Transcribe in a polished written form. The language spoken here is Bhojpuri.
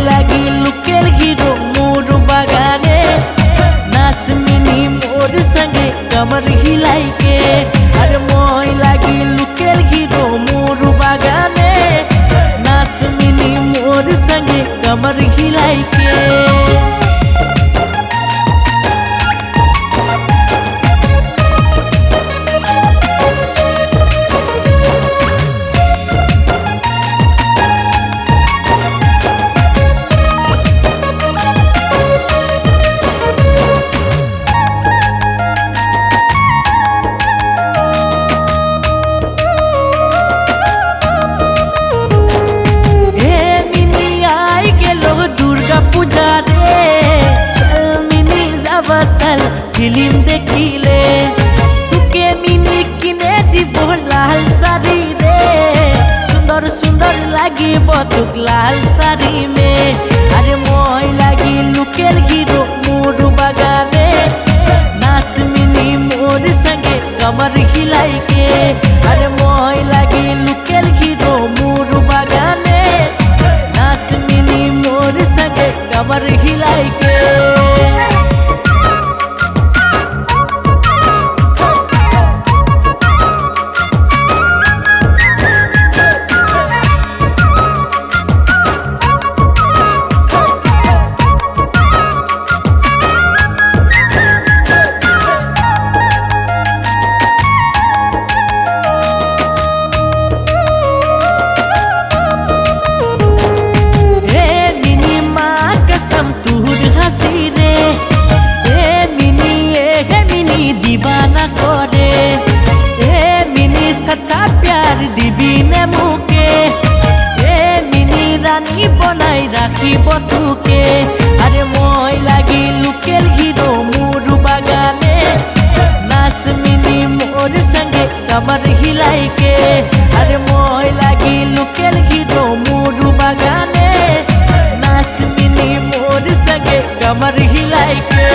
লাগি লুকেল হিরো মোর বাগানে নাচমিনি মোর সঙ্গে কমর হিলাই के अरे মই লাগি লুকেল হিরো মোর বাগানে नाचमिनी मोर संगे कमर हिलाई के पूजा रे सलमिनी जाबसल फिल्म देखिले तुके मिनी किने দিব लाल साड़ी रे सुंदर सुंदर लागी बतुक लाल साड़ी में अरे মই लागी लुकेल हिरो मोर बागाने नाचमिनी मोर संगे कमर हिलाई के अरे মই लागी लुकेल हिरो मोर बागाने नाचमिनी मोर संगे कमर हिलाई के दीवाना करे ए मिनी छछा प्यार दिबी ने मुके ए मिनी रानी बनाई राखी बतुके अरे মই লাগি लुकेल हिरो मोर बागाने नाचमिनी मोर संगे कमर हिलाई के अरे মই লাগি लुकेल हिरो मोर बागाने नाचमिनी मोर संगे कमर हिलाई के